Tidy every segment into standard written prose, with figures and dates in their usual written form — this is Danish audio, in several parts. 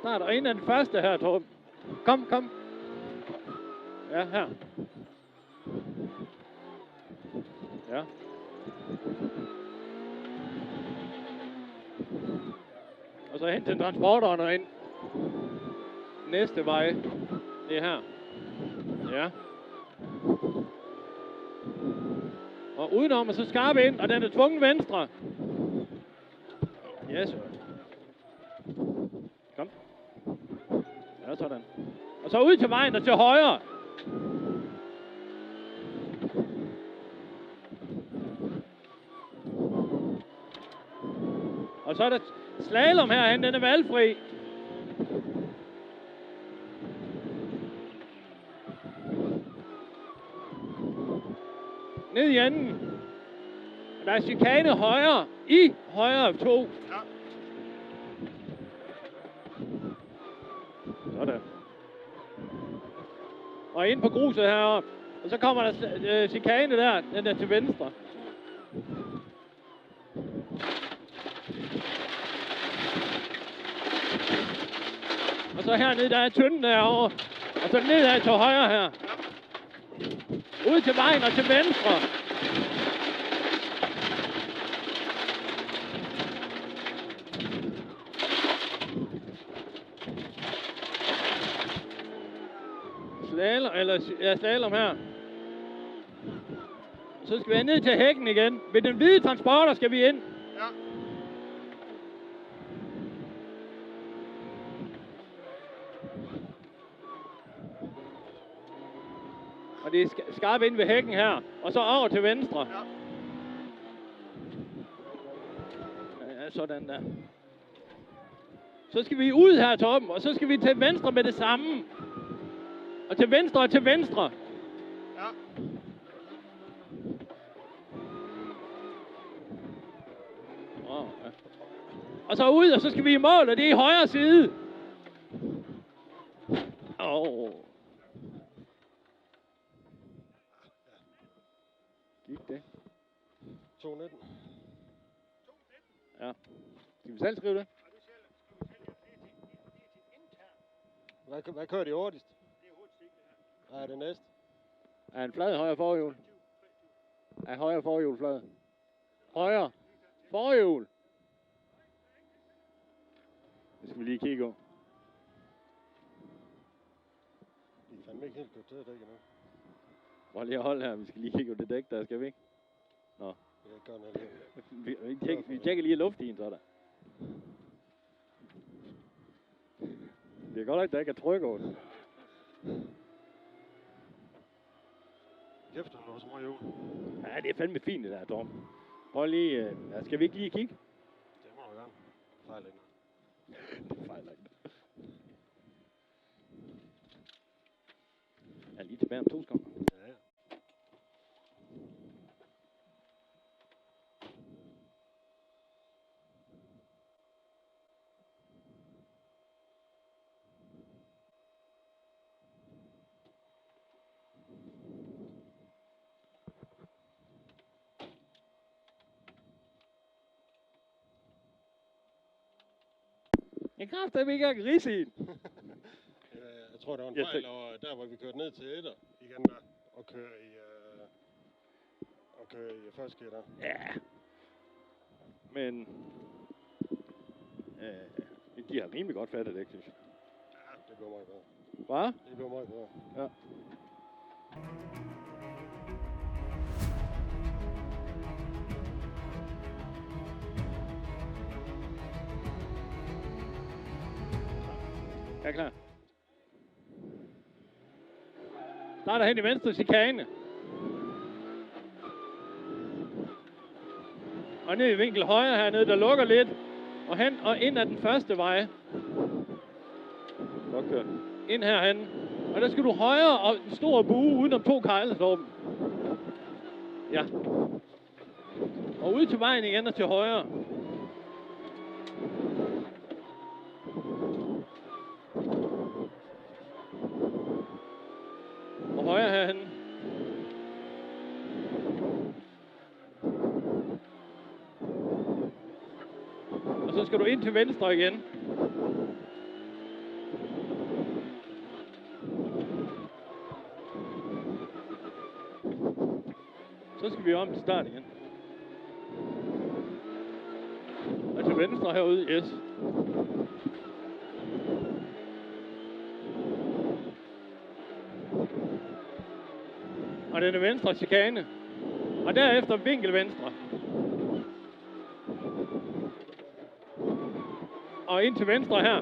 Start, og ind af den første her, Torben. Kom, kom. Ja, her. Ja. Og så hen til transporteren og ind. Næste vej. Det er her. Ja. Og udenom og så skarp ind, og den er tvungen venstre. Yes. Kom. Ja, sådan. Og så ud til vejen og til højre. Og så er der slalom herhen, den er valgfri. Ned i enden. Der er chikane højre. I højre 2. Ja. Sådan. Og ind på gruset heroppe. Og så kommer der chikane der. Den er til venstre. Og så hernede, der er tynden derovre. Og så nedad til højre her. Ud til vejen og til venstre. Slalom her. Så skal vi ned til hækken igen. Ved den hvide transporter skal vi ind. Ja. Og det er skarpt ind ved hækken her. Og så over til venstre. Ja. Ja, sådan der. Så skal vi ud her, Torben. Og så skal vi til venstre med det samme. Og til venstre og til venstre. Ja. Oh, ja. Og så ud, og så skal vi i mål, og det er i højre side. Gik det? 2:19. Ja. Skal vi selv skrive det? Hvad kører de hurtigst? Ja, det næste. Er en flad højre forhjul? Er højre forhjul flad? Højre forhjul. Det skal vi lige kigge på. De er fandme ikke helt kørt til det, ikke nu. Prøv lige at holde her, vi skal lige kigge på det dæk der, skal vi ikke? Nå. Jeg gør noget lige. Vi tjekker lige luftdien, så der. Det er godt nok, der ikke er tryk over det. Kæft, der er så meget hjul. Ja, det er fandme fint det der, Torben. Prøv lige, skal vi ikke lige kigge? Det må du gerne. Fejl ikke. Det fejler ikke. Jeg er lige tilbage om 2 sekunder. Ja, ja. Jeg kræfter ikke engang ris i. Jeg tror, det var en fejl, og der hvor vi kørte ned til Etter igen der, og køre i første gear der. Ja. Men de har rimelig godt fattet det, synes jeg. Ja, det blev meget bedre. Hvad? Det blev meget bedre. Ja. Jeg er klar. Starter hen i venstre chikane. Og ned i vinkel højre hernede, der lukker lidt. Og hen og ind ad den første vej. Okay. Ind herhen. Og der skal du højre og en stor bue udenom 2 kejlestoppen. Ja. Og ud til vejen igen og til højre. Og højre herhen. Og så skal du ind til venstre igen. Så skal vi om til start igen. Og til venstre herude, yes. Og den er venstre chikane. Og derefter vinkel venstre. Og ind til venstre her.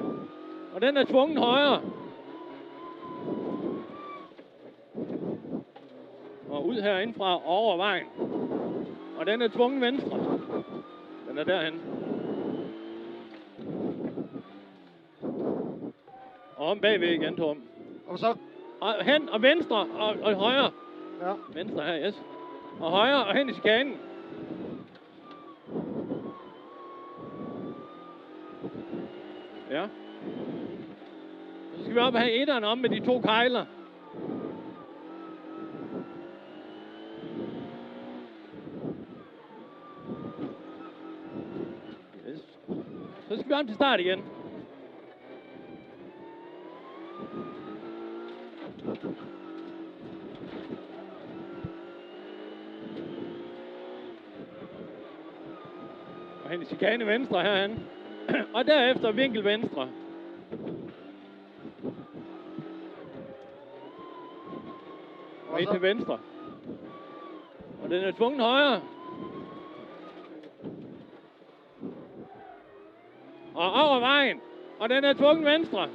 Og den er tvungen højre. Og ud herindfra over vejen. Og den er tvungen venstre. Den er derhen. Og om bagved igen, Torben. Og så? Og hen og venstre og højre. Ja. Venstre her, yes. Og højre og hen i chikanen. Ja. Så skal vi op og have etteren om med de 2 kejler. Yes. Så skal vi om til start igen. Og hen i chikane venstre herhen. Og derefter vinkel venstre. Og ind til venstre. Og den er tvungen højre. Og over vejen. Og den er tvungen venstre.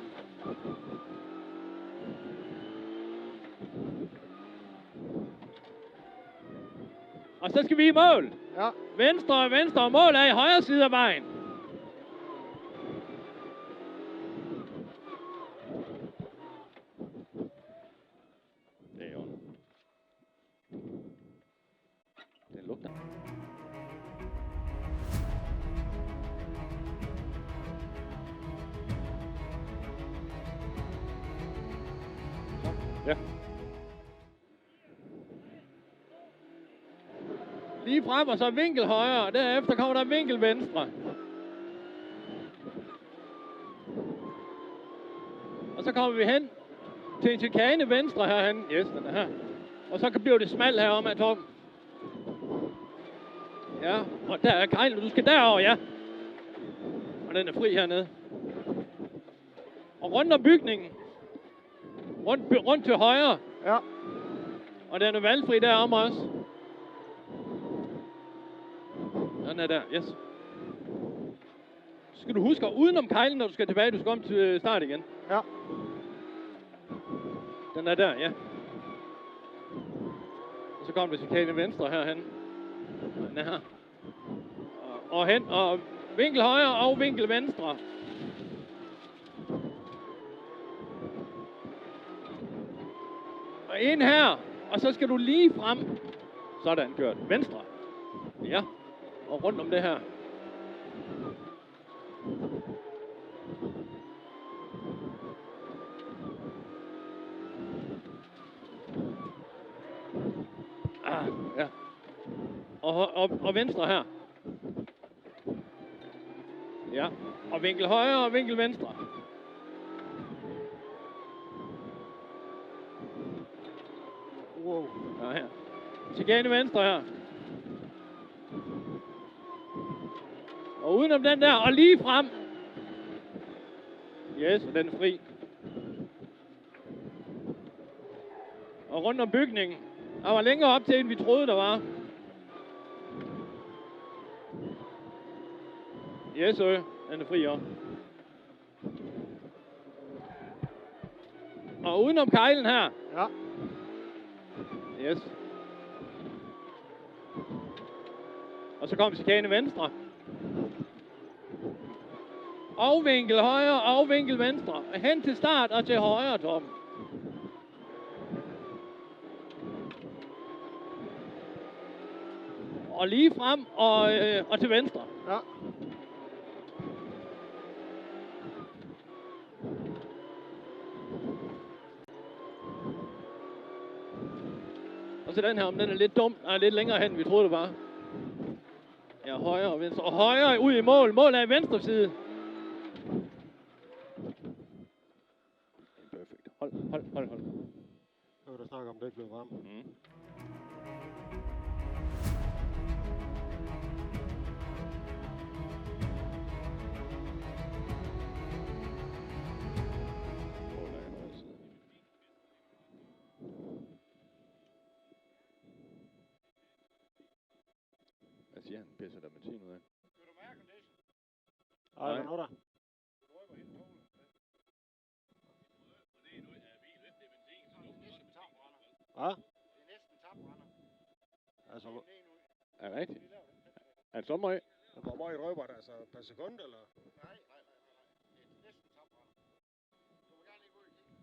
Og så skal vi i mål. Ja. Venstre og mål er i højre side af vejen. Det er jo. Den lugter. Ja. Lige frem, og så vinkel højre, og derefter kommer der vinkel venstre. Og så kommer vi hen til en chikane venstre herhen. Yes, den er her. Og så bliver det smalt herom af Torben. Ja, og der er kejlen, du skal derover, ja. Og den er fri hernede. Og rundt om bygningen. Rundt til højre. Ja. Og den er valgfri derom også. Den er der, yes. Så skal du huske at udenom kejlen, når du skal tilbage. Du skal om til start igen. Ja. Den er der, ja. Og så kommer det chikane venstre herhen. Den er her. Og hen, og vinkel højre og vinkel venstre. Og ind her, og så skal du lige frem. Sådan, kørt. Venstre. Ja. Og rundt om det her. Ja. Og venstre her. Ja. Og vinkel højre og vinkel venstre. Wow. Ja, her. Chikane venstre her. Og udenom den der, og lige frem. Yes, og den er fri. Og rundt om bygningen. Der var længere op til, end vi troede, der var. Yes, den er fri også. Og udenom kejlen her. Ja. Yes. Og så kommer chikane venstre. Afvinkel højre, afvinkel venstre. Hen til start og til højre, Torben. Og lige frem og til venstre. Ja. Og så den her, om den er lidt dum. Nej, lidt længere hen, vi troede det var. Ja, højre og venstre. Og højre ud i mål. Mål er i venstre side. Perfekt. Hold. Jeg vil da snakke om, det ikke blev varmt. Mm. det han pisser der benzin ud af. Ej, hvad nu der? Hvad? Altså, Er det rigtigt? Er det så meget? hvor meget røber der? Altså, per sekund, eller? Nej. Det er næsten tabbrænder. Du må gerne lige gå ud og kigge.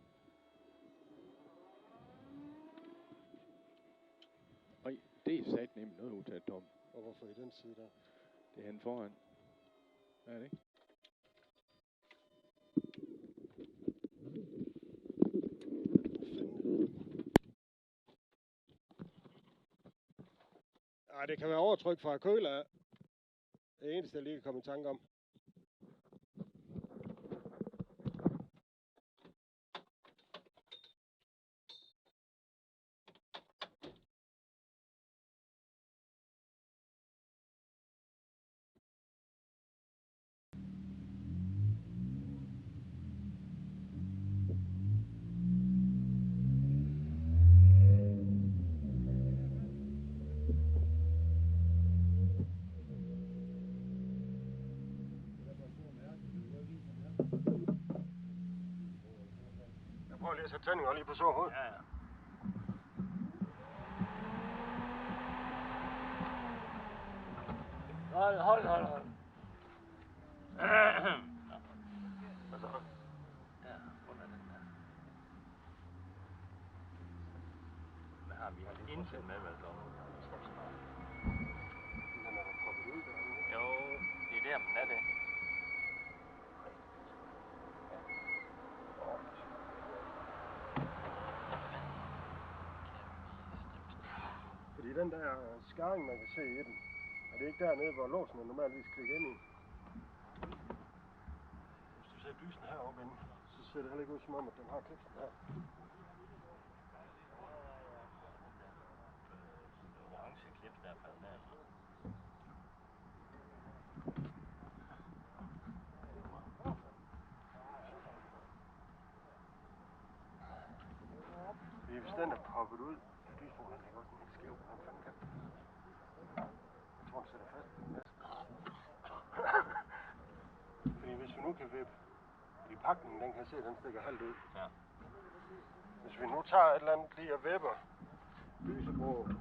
Oj, det er sat nemt noget udtaget, Tom. Og hvorfor i den side der? Det er han foran. Er det ikke? Ej, det kan være overtryk fra køler af. Det eneste, jeg lige kan komme i tanke om. Jeg prøver lige at sætte tændinger lige på så hoved. Ja. Hold. Hvad så? Ja, under den der. Hvad har vi? Intet med, vel? Den er da proppet ud der. Jo, det er der, man er det. Fordi den der skarring, man kan se i den, er det ikke dernede, hvor låsen er normalvis klikker ind i? Hvis du ser lysen heroppe inde, så ser det heller ikke ud som om, at den har klipsen her. Orange klips der falder ned. Fordi hvis den er proppet ud, lysbroen ligger også helt skæv. Jeg tror, den sætter fast på den næste. Fordi hvis vi nu kan vippe i pakningen, den kan se, at den stikker halvt ud. Ja. Hvis vi nu tager et eller andet lige og vipper lysebroen,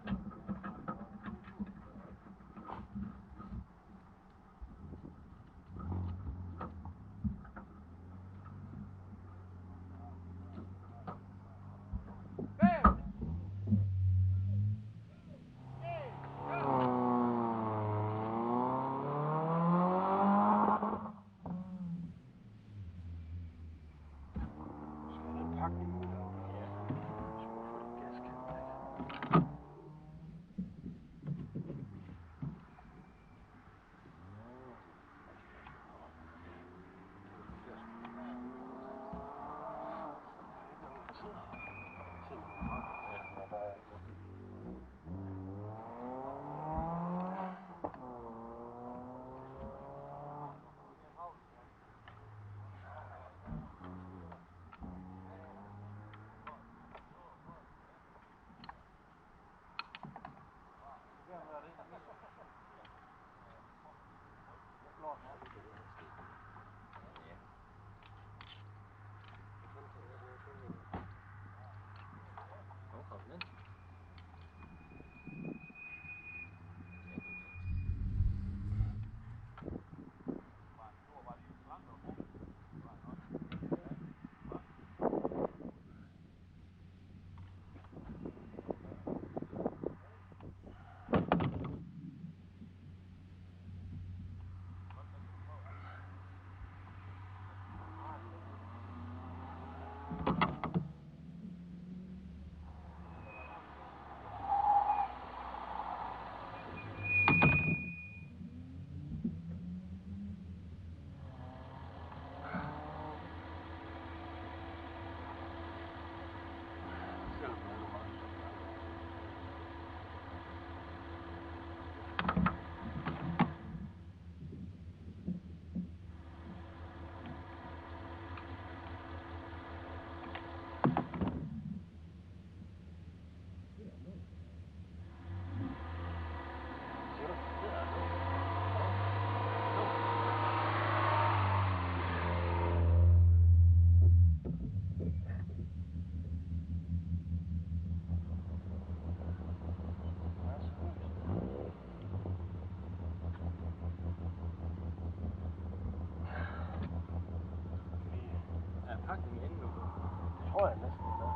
tror jeg næsten, det er.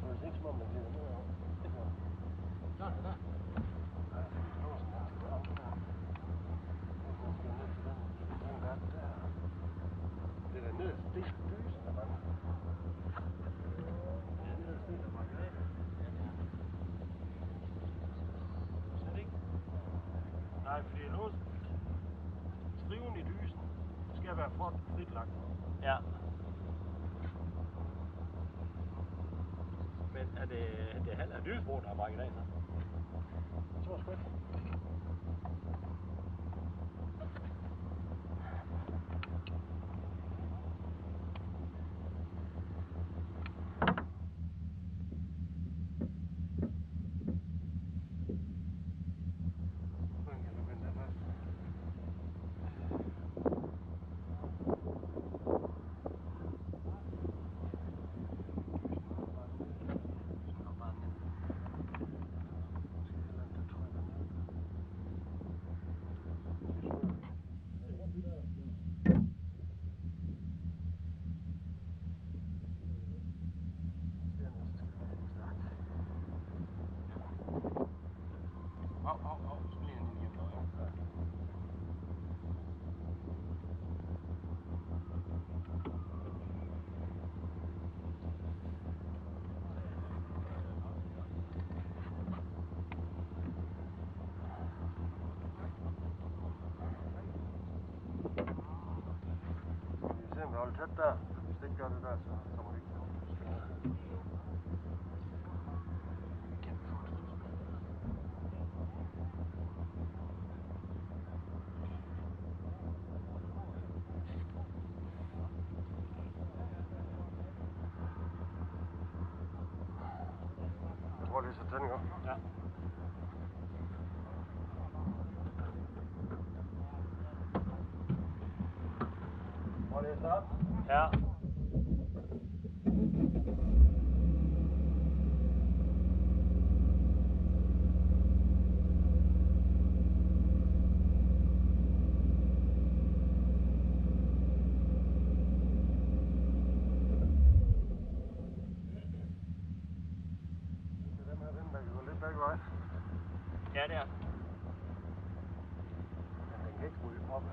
Det er ikke som om, der glider nedover. Det gør den. Der. Nej, fordi låsen er til deroppe der. Den skal ned til den der der. Det er der nederste del af dysen, der mangler. Det er nederste del, der mangler. Slet ikke. Nej, fordi låsen, striven i dysen skal være frit lagt. Ja. Men er det halv af dysebroen, der har brækket af så? Jeg tror sgu ikke. Hold tæt der. Hvis det ikke gør det der, så kommer det ikke til. Jeg tror lige så tænding op. Ja. Prøv lige at starte. Ja. Ja, det er. Men den kan ikke ryge opad.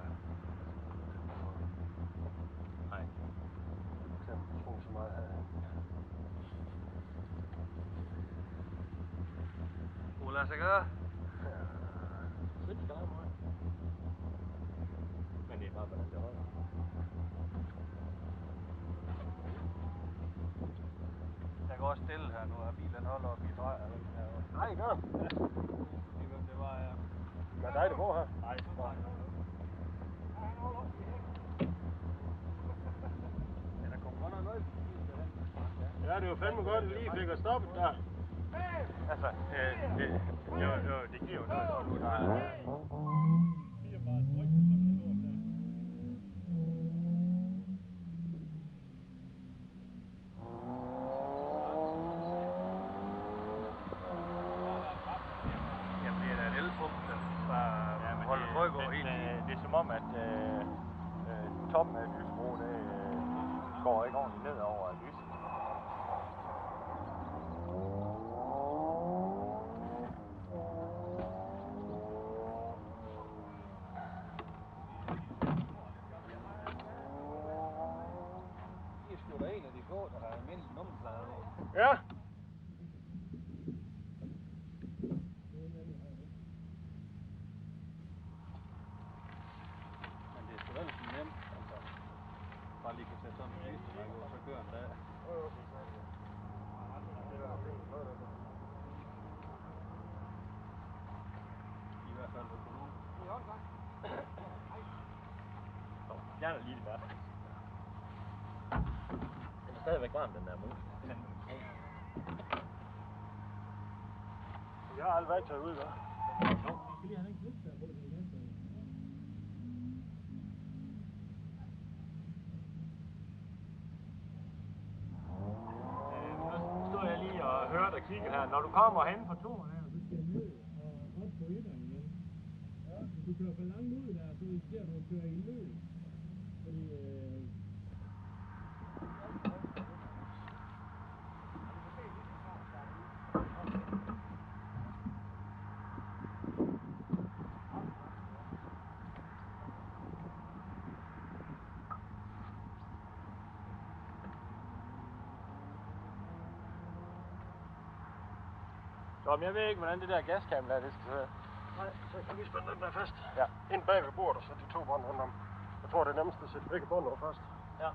Nej. Den tror så meget her. Kunne lade sig gøre? Så de bare meget. Men det er bare, hvordan det holder. Jeg går også stille her nu, og bilen holder op i træ. Nej, gør den. Det hvem det var, ja. Hvad er dig, der bor her? Nej, så var det. Ja, der kom godt noget bil derhen. Ja, det var fandme godt, at lige fik at stoppe der. Altså, det giver jo noget, og nu der er... Det er som om, at toppen af lysbro, det går ikke ordentligt ned over lyset. Det er sgu da en af de få, der har almindelig nummerplade på. Ja. Men det er sgu da sådan nemt, altså. Bare lige kan sætte sådan en klistermærke på, så kører den dag. I hvert fald på nu. Jeg er lige det værste. Den er stadigvæk varm, den der mus. Jeg har alt værktøj ude, hva'? Jo, vi skal lige have den klip der på det næste. Nu står jeg lige og hører dig kigge her. Når du kommer hen på turen her, så skal jeg ned og op på etteren igen. Ja. Hvis du kører for langt ud der, så risikerer du at køre i løb. Tom, jeg ved ikke, hvordan det der gaskabel der, det skal sidde. Nej, så kan vi spænde den der fast. Ja. Ind bag ved bordet, og så de 2 bånd rundt om. Jeg tror, det er nemmest at sætte begge bånd over først. Ja.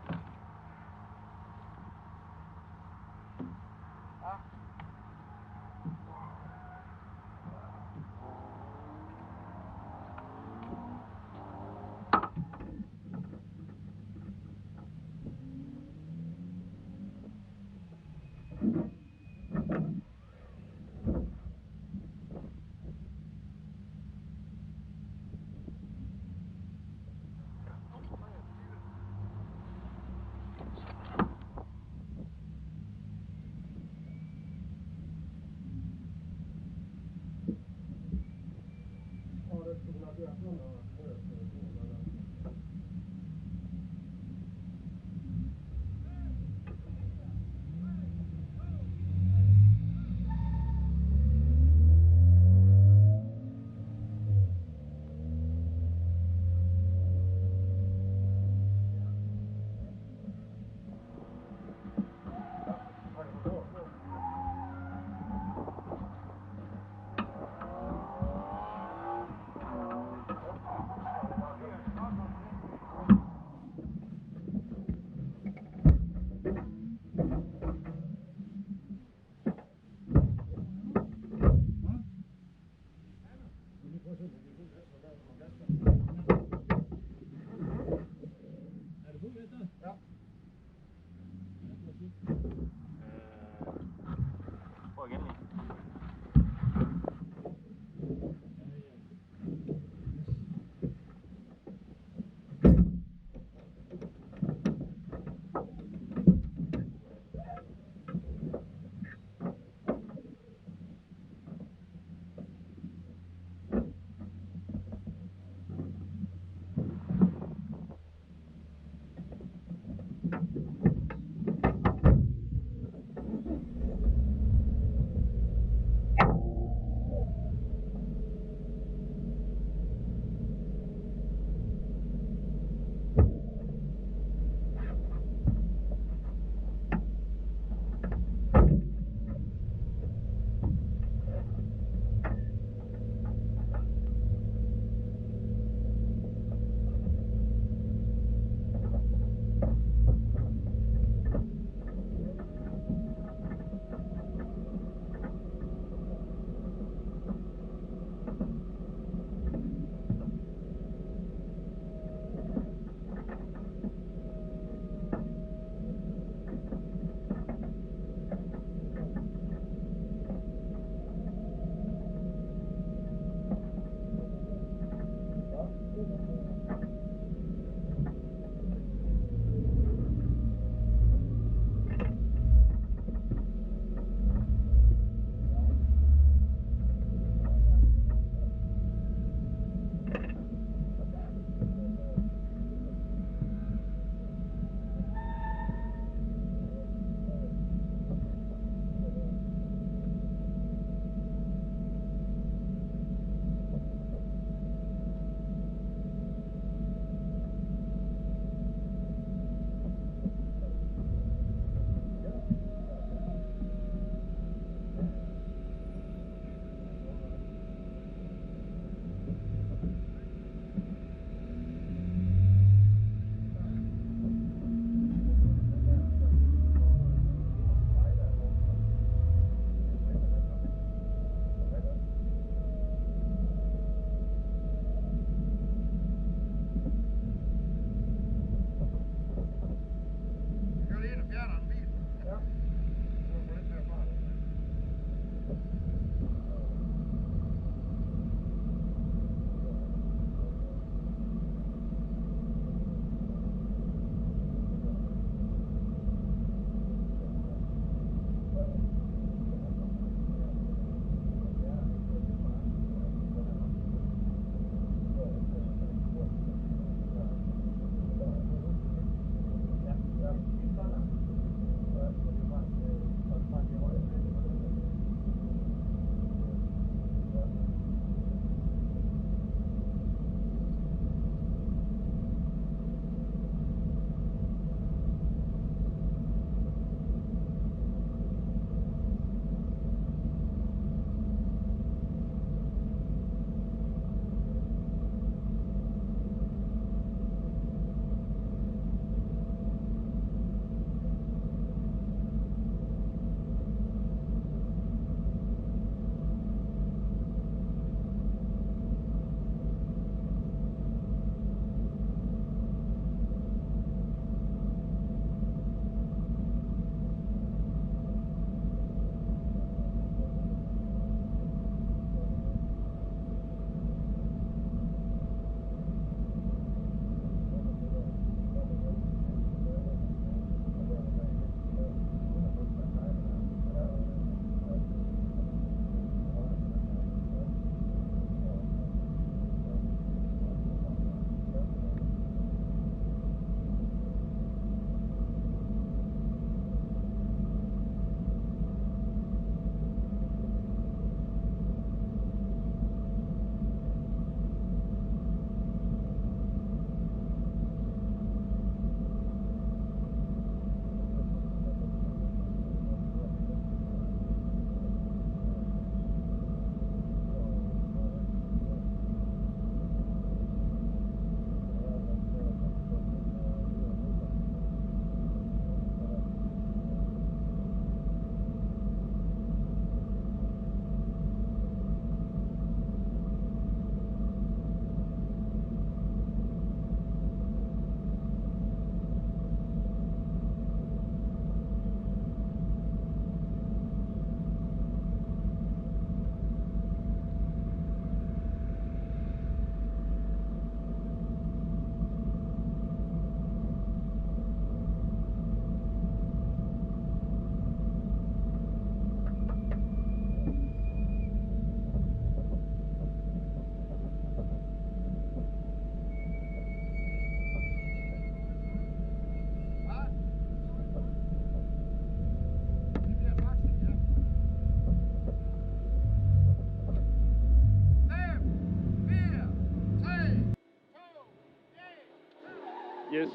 Yes.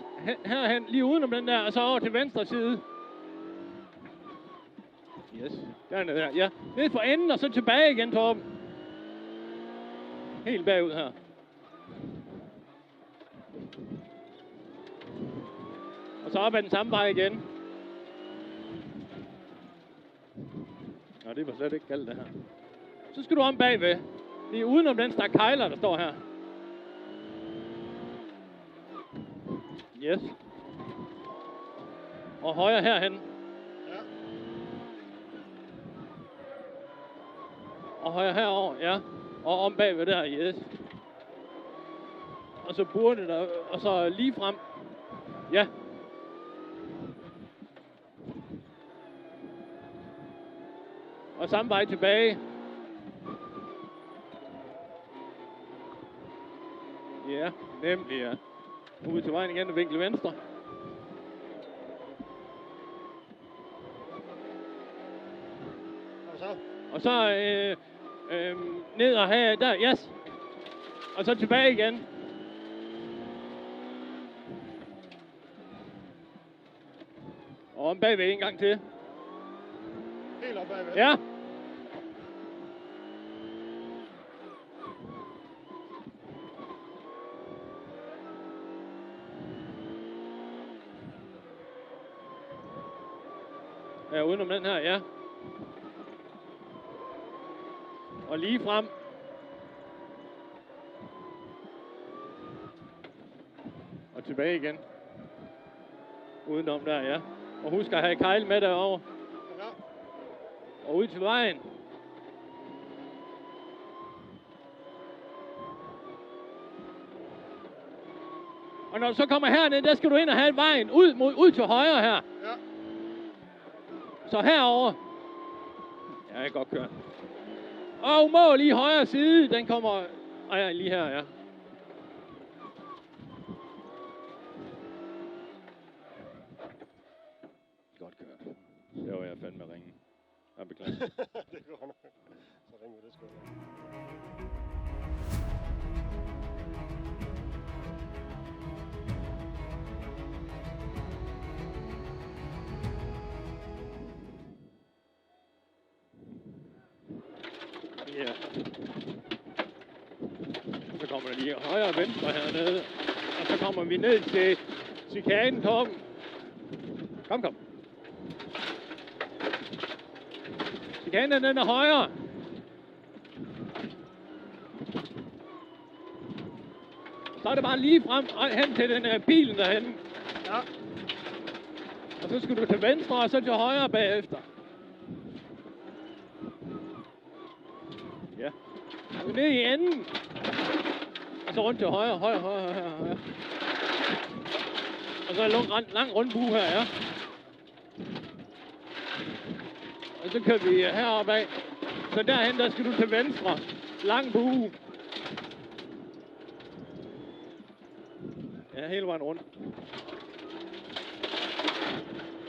Herhen, lige udenom den der, og så over til venstre side. Yes. Dernede der, ja. Ned for enden, og så tilbage igen, Torben. Helt bagud her. Og så op ad den samme vej igen. Nå, det var slet ikke galt det her. Så skal du om bagved. Lige udenom den stak kejler, der står her. Yes. Og højre herhen. Ja. Og højre herover, ja. Og om bagved der, yes. Og så burde der, og så lige frem. Ja. Og samme vej tilbage. Ja, nemlig ja. Ude til vejen igen og vinkel venstre. Og så? Og så ned og have, der, yes. Og så tilbage igen. Og om bagved en gang til. Helt op bagved? Ja. Ja, udenom den her, ja. Og lige frem. Og tilbage igen. Udenom der, ja. Og husk at have kejl med derovre. Ja. Og ud til vejen. Og når du så kommer herned, der skal du ind og have vejen ud til højre her. Ja. Så herover. Ja, jeg kan godt køre. Og mål i højre side, den kommer... Ej, lige her, ja. Godt kørt. Det var jeg fandme ringe. Jeg beklager. Det går nok. Så ringer vi det sgu. Ja. Så kommer der lige højre og venstre hernede. Og så kommer vi ned til chikanen, Torben. Kom. Chikanen, den er højre. Så er det bare lige frem og hen til den her bilen derhen. Ja. Og så skal du til venstre og så til højre bagefter. Ja. Og ned i enden. Og så rundt til højre. Og så en lang rundbue her, ja. Og så kører vi heroppe af. Så derhen, der skal du til venstre. Lang bue. Ja, hele vejen rundt.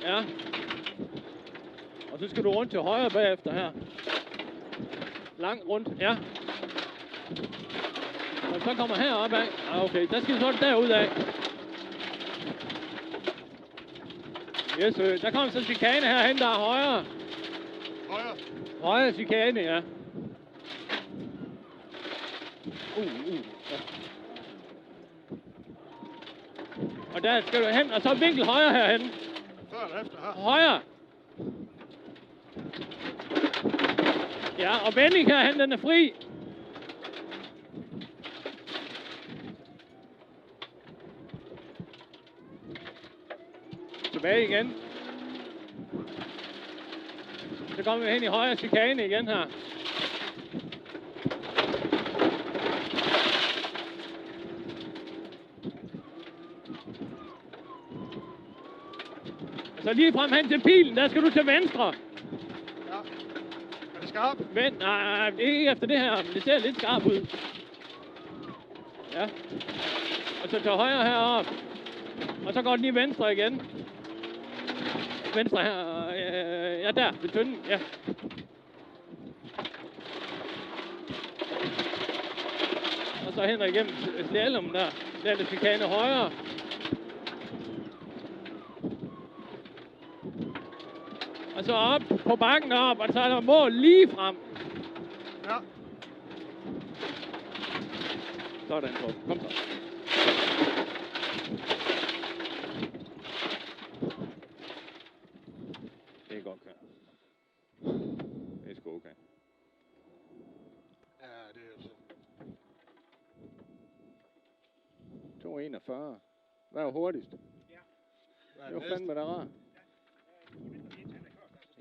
Ja. Og så skal du rundt til højre bagefter her. Lang rundt, ja. Og så kommer heroppe af. Ah, okay, der skal vi så derud af. Yes, der kommer så chikane herhen, der er højre. Højre. Højre chikane, ja. Ja. Og der skal du hen, og så vinkel højre herhen. Før eller efter her? Højre. Ja, og vending herhen, den er fri. Tilbage igen. Så kommer vi hen i højre chikane igen her. Så lige frem hen til pilen, der skal du til venstre. Ja. Er det skarpt? Vent, nej, ikke efter det her, men det ser lidt skarpt ud. Ja. Og så til højre heroppe. Og så går den lige venstre igen. Venstre her, ja der, ved tynden, ja. Og så hen og igennem slalom der. Der er det chikane højre. Og så op på bakken op, og så er der mål lige frem. Ja. Sådan, Torben. Kom så. Det er godt, Kjær. Det er sgu okay. Ja, det er jo så. 2:41. Hvad er hurtigst? Hvad er Det det var næste? fandme da rart.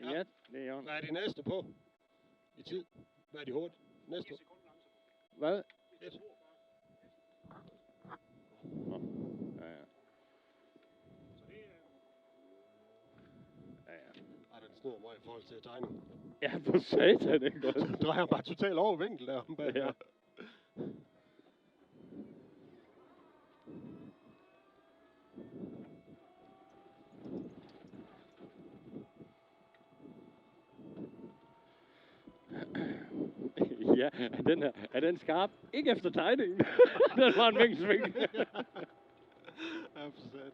Ja, det er jo. Hvad er de næste på? I tid? Hvad er de hurtigt? Næste? Hvad? 1. Nå. Ja, ja. Ja, ja. Ej, den snyder mig i forhold til tegning. Ja, for satan, det er godt. Så drejer bare totalt over vinkel der om bag. Ja. Ja, er den skarp? Ikke efter tegningen. Den var en vinkelsving. Ja, for satan.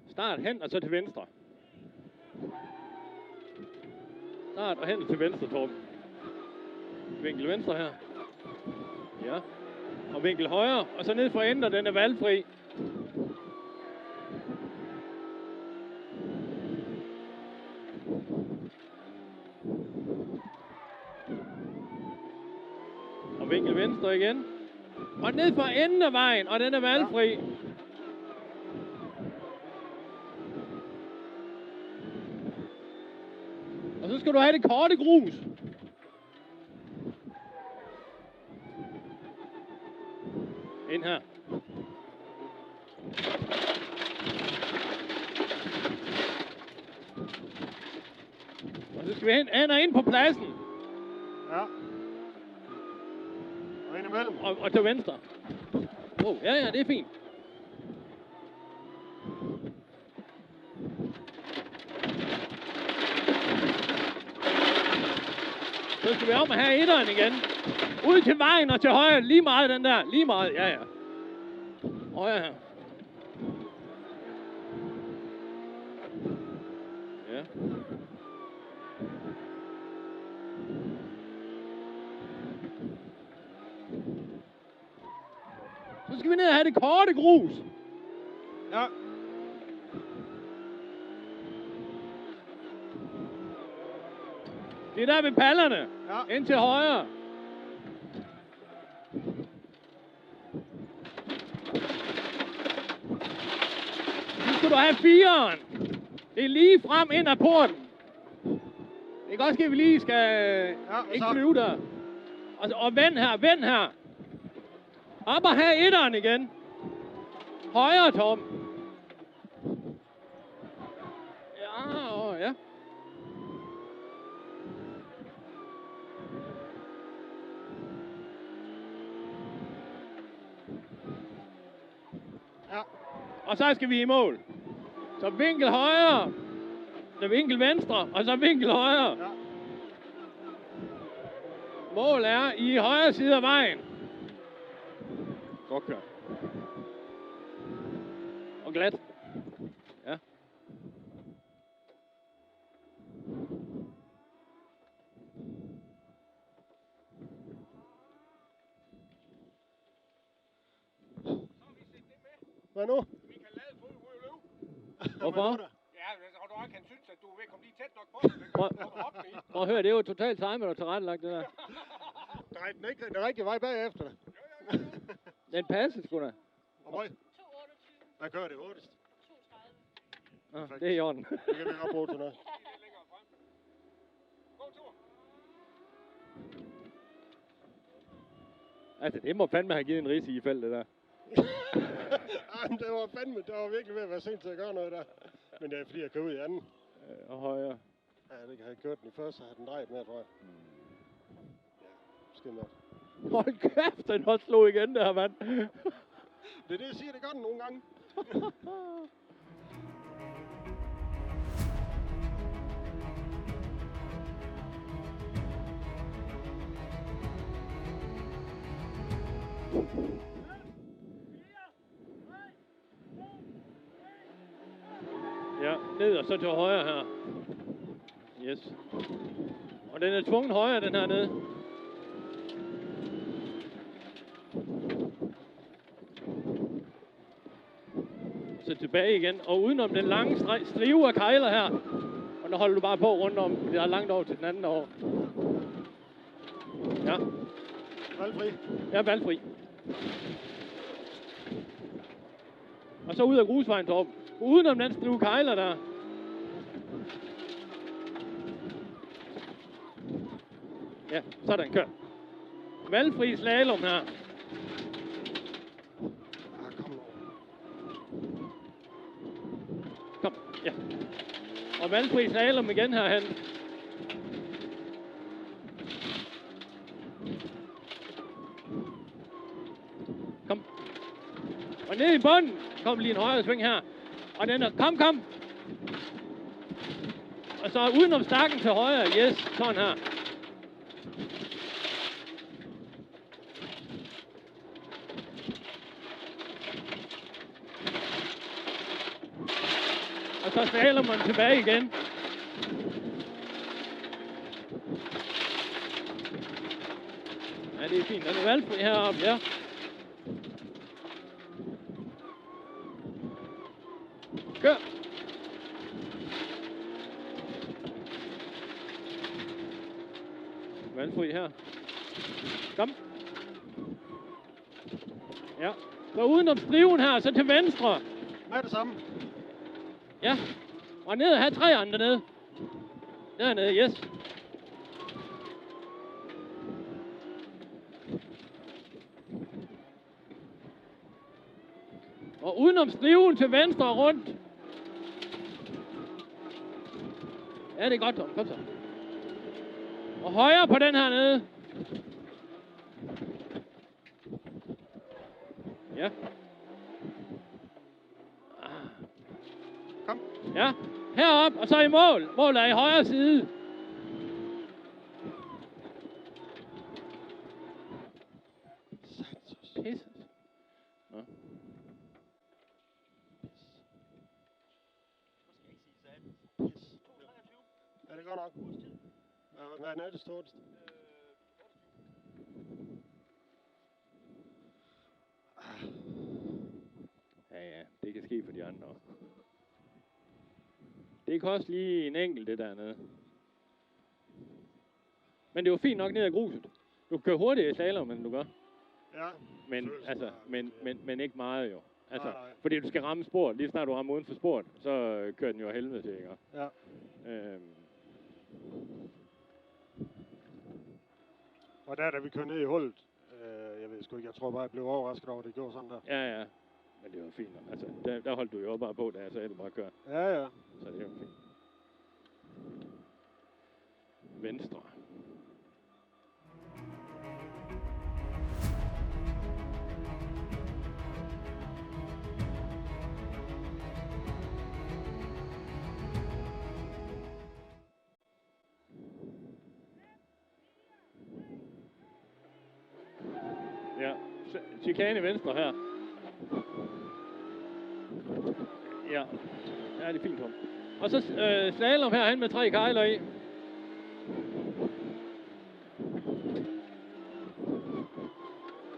Start hen og så til venstre. Start og hen til venstre, Torben. Vinkel venstre her. Ja. Og vinkel højre, og så ned for enden, og den er valgfri. Og vinkel venstre igen. Og ned for enden af vejen, og den er valgfri. Og så skal du have det korte grus. Ind her. Og så skal vi hen og ind på pladsen. Ja. Og ind imellem. Og til venstre. Oh, ja, det er fint. Så skal vi om og have etteren igen. Ud til vejen og til højre. Lige meget den der. Lige meget. Ja. Højre her. Ja. Så skal vi ned og have det korte grus. Ja. Det er der ved pallerne. Ja. Ind til højre. Nu skal du have 4'eren. Det er lige frem ind ad porten. Det kan godt ske, at vi lige skal ikke så. flyve der. Og vend her. Op og have 1'eren igen. Højre, Tom. Ja. Ja. Og så skal vi i mål. Så vinkel højre. Så vinkel venstre. Og så vinkel højre. Ja. Mål er i højre side af vejen. Godt kørt. Og glat. Ja. Hvad nu? Vi kan lade på løb. Hvorfor? Ja, og du også kan synes, at du er ved at komme lige tæt nok på. Prøv at høre, det er jo totalt timet og tilrettelagt, det der. Drej den ikke den rigtige vej bagefter. Den passer sgu da. Og høj. Hvad kører det hurtigst? Det er i orden. Det kan vi godt bruge til noget. Altså, det må fandme have givet en risi i feltet der. Jamen, det var virkelig ved at være sent til at gøre noget der. Men det er fordi, jeg kører ud i anden. Og højre. Ja, det kan have kørt den i første, så har den drejet mere, tror jeg. Ja, måske mere. Hold kæft, den har slået igen der, mand. Det er det, jeg siger, det gør den nogle gange. Ja, ned og så til højre her. Yes. Og den er tvunget højre, den her nede. Så tilbage igen, og udenom den lange strive af kejler her. Og nu holder du bare på rundt om, det er langt over til den anden år. Ja. Valgfri. Ja, valgfri. Og så ud af grusvejen, Torben. Udenom den strive kejler der. Ja, sådan, kør. Valgfri slalom her. Kom nu. Kom, ja. Og valgfri slalom igen herhen. Kom. Og ned i bunden. Kom lige en højre sving her. Og den er, kom. Og så udenom stakken til højre. Yes, sådan her. Og så slalom man tilbage igen. Ja, det er fint. Den er valgfri heroppe, ja. Kør. Valgfri her. Kom. Ja. Så udenom striven her, så til venstre. Med det samme. Ja. Og ned og have træerne dernede. Dernede, yes. Og udenom striven til venstre og rundt. Ja, det er godt, Tom. Kom så. Og højre på den her nede. Ja. Kom. Ja. Herop, og så i mål. Målet er i højre side. Pisse. Nå. Er det godt nok? Hvad er det stort? Ja, det kan ske for de andre. Det koster lige en enkelt, det dernede. Men det var fint nok ned ad gruset. Du kan køre hurtigere i slalom, end du gør. Ja. Men, altså, men ikke meget jo. Altså, Nej. fordi du skal ramme sport. Lige snart du rammer uden for sport, så kører den jo af helvede til, ikke? Ja. Og da vi kørte ned i hullet, jeg ved sgu ikke, jeg tror bare, jeg blev overrasket over, at det gjorde sådan der. Ja. Men det var fint nok. Altså, der holdt du jo bare på, da jeg sagde, at du bare kør. Ja. Så det er jo fint. Venstre. Ja, chikane venstre her. Ja, det er fint, Tom. Og så slalom herhen med 3 kejler i.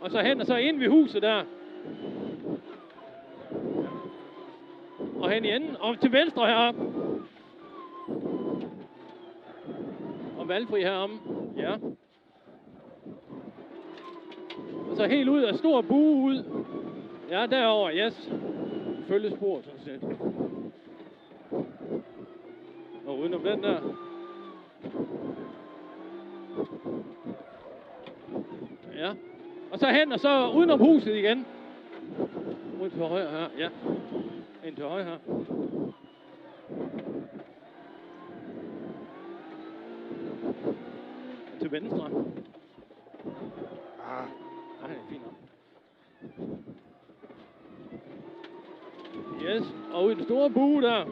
Og så hen og så ind ved huset der. Og hen i enden. Og til venstre heroppe. Og valgfri heromme. Ja. Og så helt ud af stor bue ud. Ja, derover, yes. Følgespor, sådan set. Og udenom den der. Ja. Og så hen, og så udenom huset igen. Ud til højre her, ja. Ind til højre her. Og til venstre. Nej, det er fint nok. Yes, og ud i den store bue der.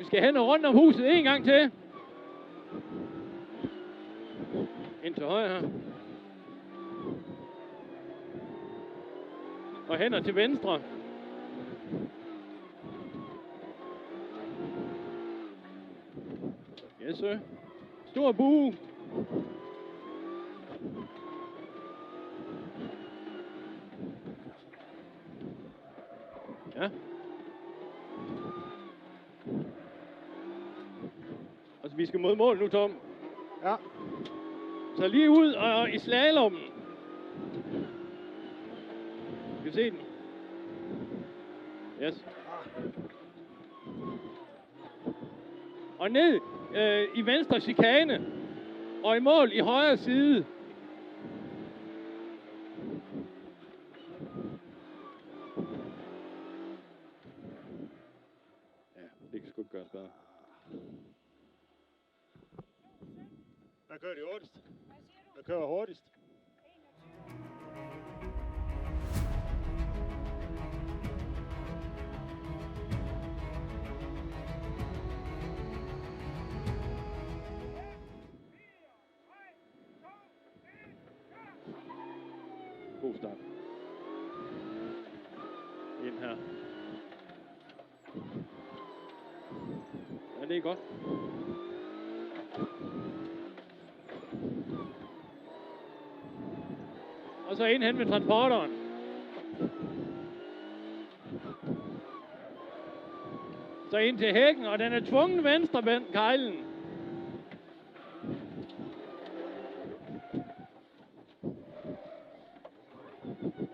skal hen og rundt om huset en gang til. Ind til højre her. Og hen og til venstre. Yes, sir. Stor bue. Ja. Altså, vi skal mod mål nu, Tom. Ja. Så lige ud og i slalommen. Skal vi se den? Yes. Og ned i venstre chikane. Og i mål i højre side. Ja, det kan sgu ikke gøres bedre. Hvad kører de hurtigst? Hvad kører hurtigst? God start. Ind her. Ja, det er godt. Og så ind hen med transporteren. Så ind til hækken, og den er tvungen venstrevendt, kejlen.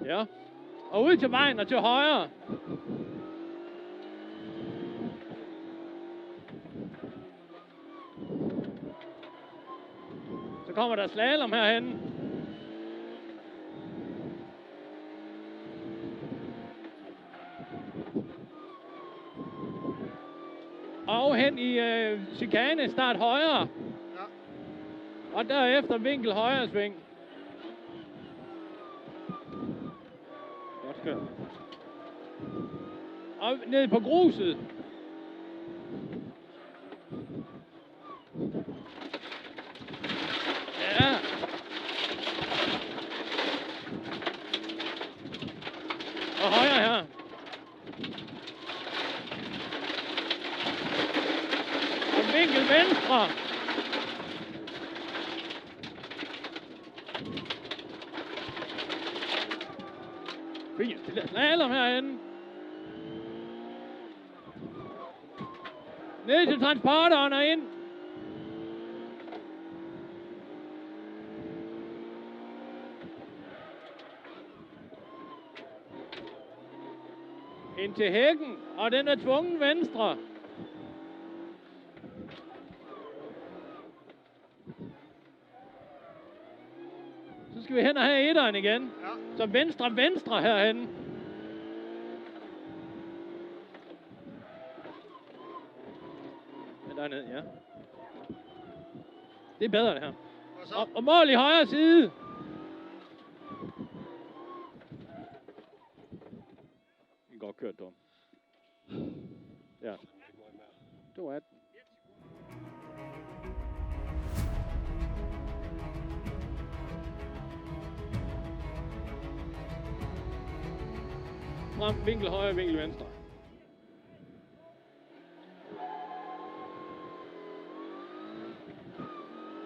Ja. Og ud til vejen og til højre. Så kommer der slalom herhen. Og hen i chikane, start højre. Ja. Og derefter vinkel højre sving. Godt kørt. Og ned på gruset. Ja. Og højre her. Og vinkel venstre. Fint, det er slalom herinde. Ned til transporteren og ind. Ind til hækken, og den er tvungen venstre. Så skal vi hen og have etteren igen. Ja. Så venstre herhen. Ja, dernede, ja. Det er bedre, det her. Og så? Og mål i højre side. Det er godt kørt, Tom. Ja. Det var 18. Frem, vinkel højre, vinkel venstre.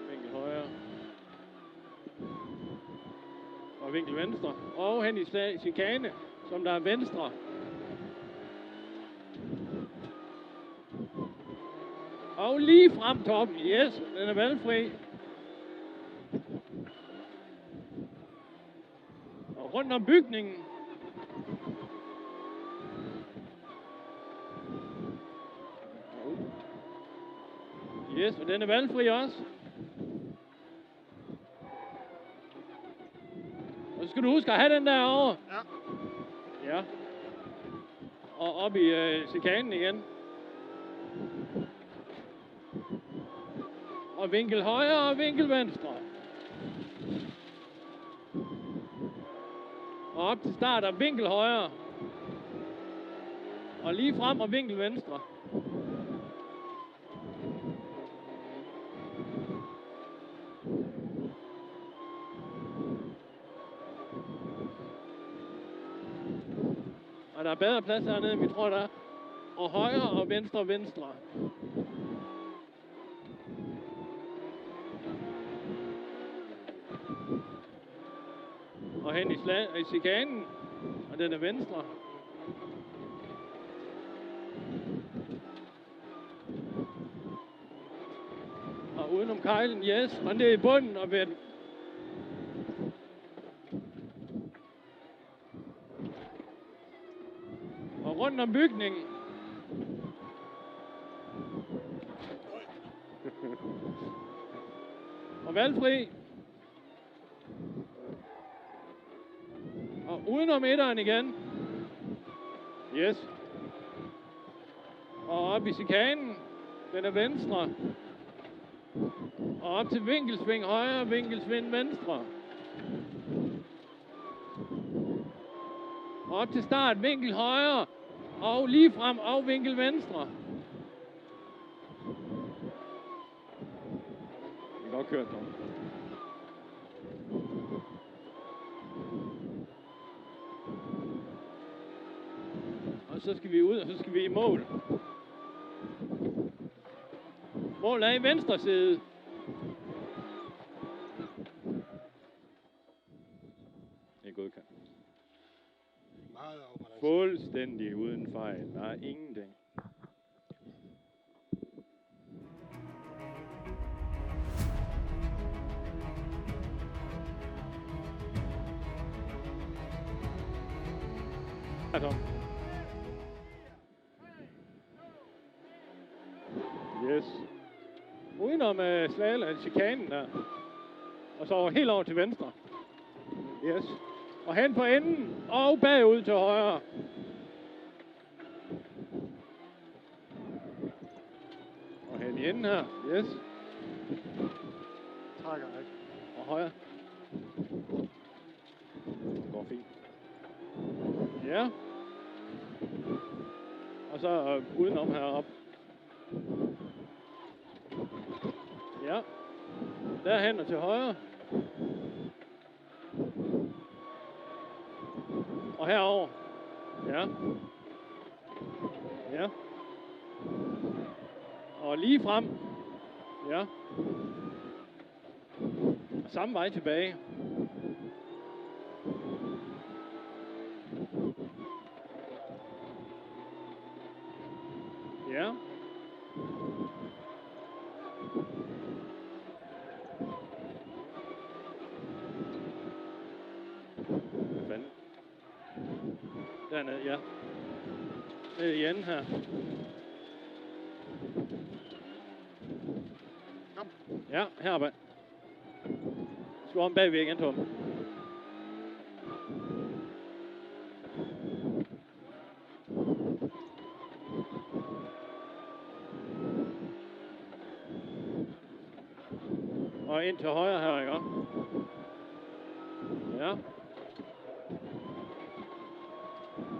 Vinkel højre. Og vinkel venstre. Og hen i chikane, som der er venstre. Og lige frem toppen. Yes, den er valgfri. Og rundt om bygningen. Yes, og den er valgfri også. Og så skal du huske at have den der over. Ja. Ja. Og op i chikanen igen. Og vinkel højre og vinkel venstre. Og op til start og vinkel højre. Og lige frem og vinkel venstre. der er bedre plads hernede, end vi tror, der er. Og højre og venstre, venstre. Og hen i chikanen. Og den er venstre. Og udenom kejlen, yes. Og ned i bunden og vend. Og rundt om bygningen. Og valgfri. Og udenom etteren igen. Yes. Og op i chikanen. Den er venstre. Og op til vinkelsving højre, vinkelsving venstre. Og op til start, vinkel højre. Og lige frem, og vinkel venstre. Det er godt kørt, Tom. Og så skal vi ud, og så skal vi i mål. Mål er i venstre side. Det er godkendt. Meget afbalanceret. Fuldstændig uden fejl. Der er ingenting. Ja, Tom. Yes. Udenom chikanen der. Og så helt over til venstre. Yes. Og hen på enden. Og bagud til højre. Og hen i enden her. Yes. Trækker ikke. Og højre. Det går fint. Ja. Og så udenom heroppe. Ja. Derhen og til højre. Og herover. Ja. Ja. Og lige frem. Ja. Og samme vej tilbage. Ja. Hvad fanden? Dernede, ja. Ned i enden her. Kom. Ja, heroppe. Skal om bagved igen, Tom. Og ind til højre her, ikke? Ja.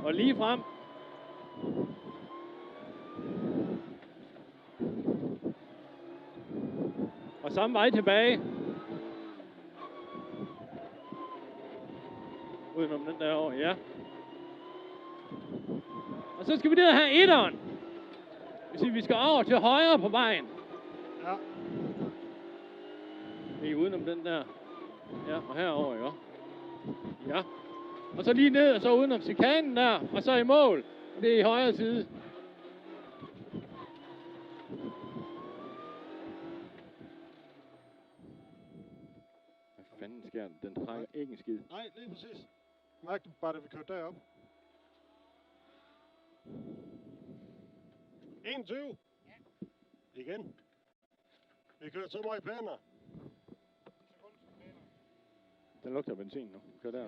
Og lige frem. Og samme vej tilbage. Udenom den derovre, ja. Og så skal vi ned og have etteren. Det vil sige, vi skal over til højre på vejen. Ja. Det er udenom den der. Ja, og herover, ikke? Ja. Og så lige ned, og så udenom chikanen der, og så i mål. Det er i højre side. Hvad fanden sker der? Den trækker ikke en skid. Nej, lige præcis. Mærk du bare, da vi kørte derop. 21. Ja. Igen. Vi kører så meget pænere. Den lugter af benzin nu. Kør der.